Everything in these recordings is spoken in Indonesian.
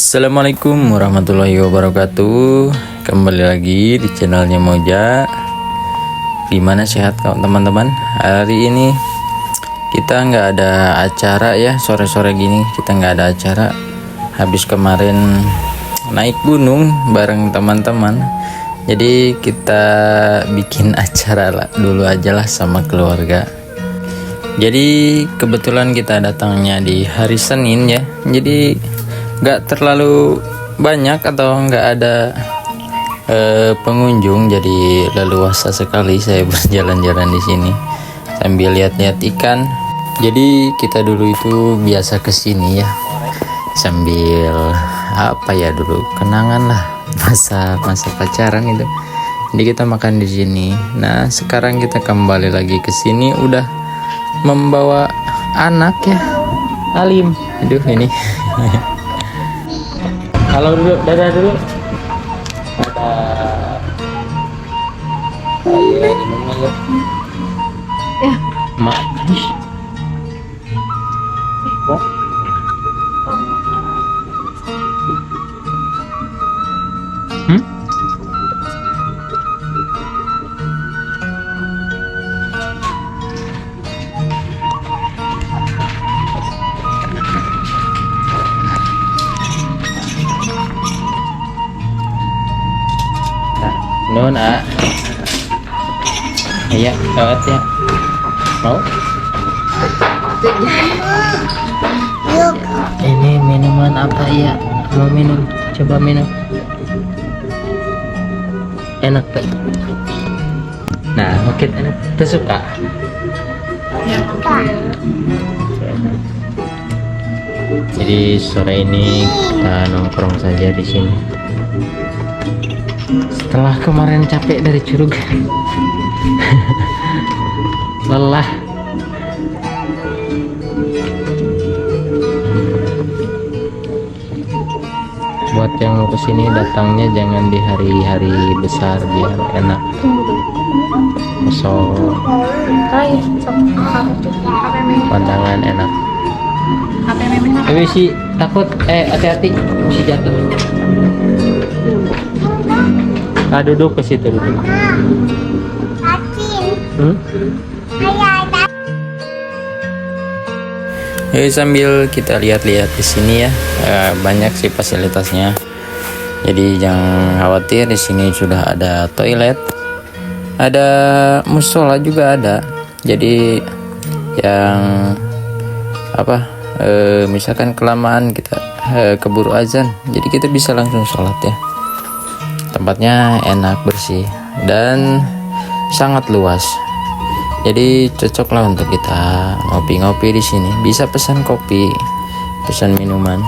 Assalamualaikum warahmatullahi wabarakatuh. Kembali lagi di channelnya Moja. Gimana sehat kawan teman-teman? Hari ini kita nggak ada acara ya, sore-sore gini kita nggak ada acara. Habis kemarin naik gunung bareng teman-teman, jadi kita bikin acara lah dulu aja lah sama keluarga. Jadi kebetulan kita datangnya di hari Senin ya, jadi nggak terlalu banyak atau nggak ada pengunjung, jadi leluasa sekali saya berjalan-jalan di sini sambil lihat-lihat ikan. Jadi kita dulu itu biasa kesini ya sambil apa ya, dulu kenangan lah masa pacaran itu. Jadi kita makan di sini. Nah sekarang kita kembali lagi ke sini udah membawa anak ya, Alim. Aduh ini. Halo dulu, dadah dulu. Dadah. Ayo ini mama ya. Ya. Mak. Kok? Nun iya lewat ya, mau ini minuman apa ya, mau minum, coba minum, enak pak. Nah oke, enak, kita suka Ya, jadi sore ini kita nongkrong saja di sini setelah kemarin capek dari Curug. Lelah. Buat yang mau kesini datangnya jangan di hari-hari besar biar enak. Kosong, pandangan enak. Tapi sih takut, hati-hati mesti jatuh. Duduk ke situ dulu. Jadi sambil kita lihat-lihat di sini ya, banyak sih fasilitasnya. Jadi jangan khawatir, di sini sudah ada toilet, ada musola juga ada. Jadi yang apa, misalkan kelamaan kita keburu azan, jadi kita bisa langsung sholat ya. Tempatnya enak, bersih, dan sangat luas. Jadi cocok lah untuk kita ngopi-ngopi di sini. Bisa pesan kopi, pesan minuman.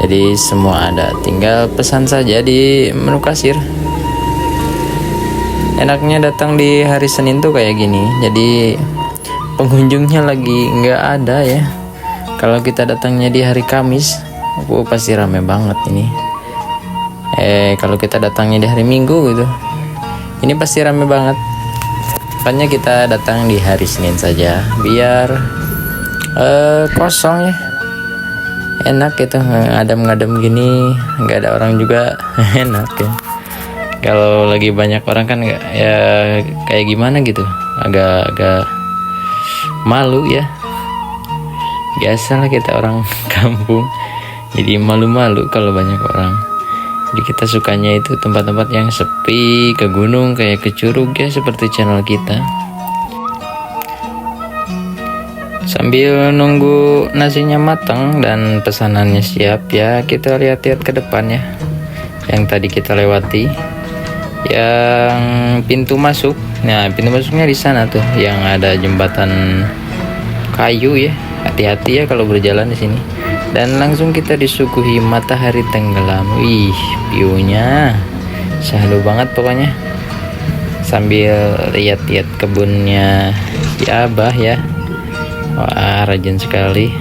Jadi semua ada, tinggal pesan saja di menu kasir. Enaknya datang di hari Senin tuh kayak gini. Jadi pengunjungnya lagi nggak ada ya. Kalau kita datangnya di hari Kamis, pasti rame banget ini. Kalau kita datangnya di hari Minggu gitu, ini pasti rame banget. Makanya kita datang di hari Senin saja biar kosong ya, enak gitu, ngadem-ngadem gini, nggak ada orang juga. Enak ya. Kalau lagi banyak orang kan ya kayak gimana gitu, agak malu ya. Biasalah kita orang kampung, jadi malu-malu kalau banyak orang. Jadi kita sukanya itu tempat-tempat yang sepi, ke gunung kayak ke Curug ya, seperti channel kita. Sambil nunggu nasinya matang dan pesanannya siap ya, kita lihat-lihat ke depan ya. Yang tadi kita lewati, yang pintu masuk. Nah pintu masuknya di sana tuh, yang ada jembatan kayu ya. Hati-hati ya kalau berjalan di sini. Dan langsung kita disuguhi matahari tenggelam. Wih, view-nya syahdu banget pokoknya. Sambil lihat-lihat kebunnya si Abah ya. Wah, rajin sekali.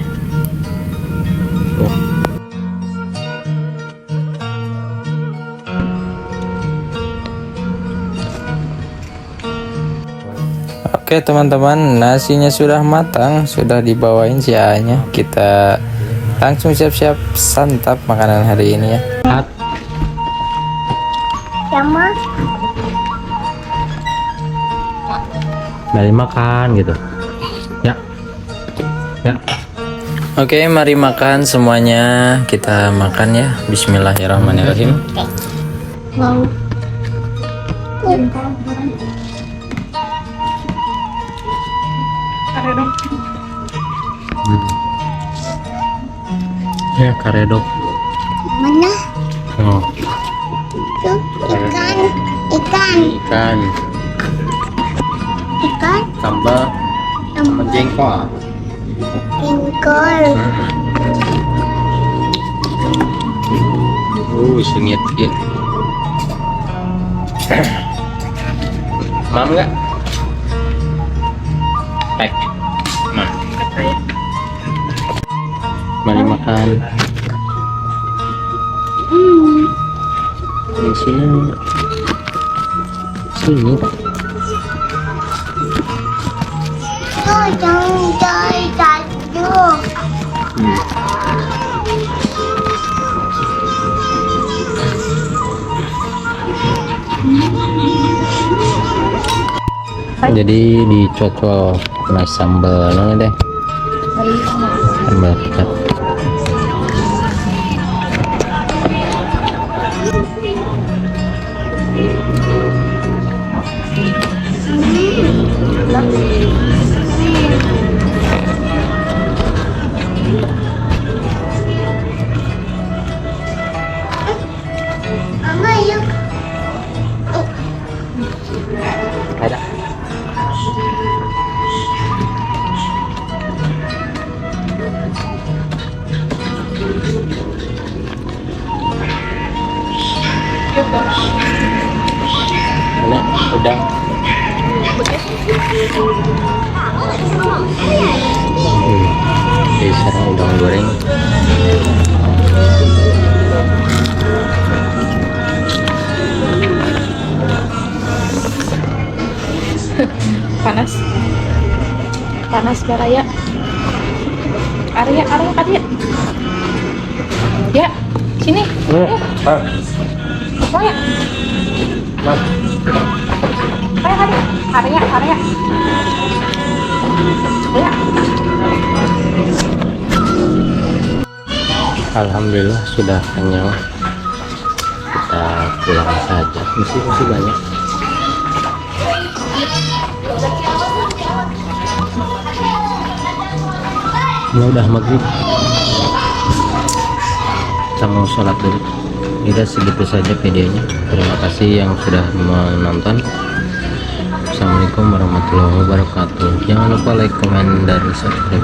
Oke teman-teman, nasinya sudah matang, sudah dibawain si A-nya. Kita Langsung siap-siap santap makanan hari ini ya. Sama Dari makan gitu. Ya. Ya. Oke, mari makan semuanya. Kita makan ya. Bismillahirrahmanirrahim. Lauk. Karedok. Ya, karedok. mana Oh, tuh ikan ikan Ikan, ikan sambal, sama jengkol. jengkol Sengit ya. Mam nggak? Pek. Mam. Mari makan. Di sini. Sini. tuh jangan cari satu Jadi dicocol sama sambal deh. Sambal kecap. mama yuk Ada. Ini udang. Ini sekarang udang goreng. Panas. Panas baraya. Arya. Ya, sini. Apa ya? Arya. Ya. Alhamdulillah sudah kenyang. Kita pulang saja. Masih banyak. ini udah maghrib. Kita mau sholat dulu. Udah segitu saja videonya. Terima kasih yang sudah menonton. Assalamualaikum warahmatullahi wabarakatuh. Jangan lupa like, komen, dan subscribe.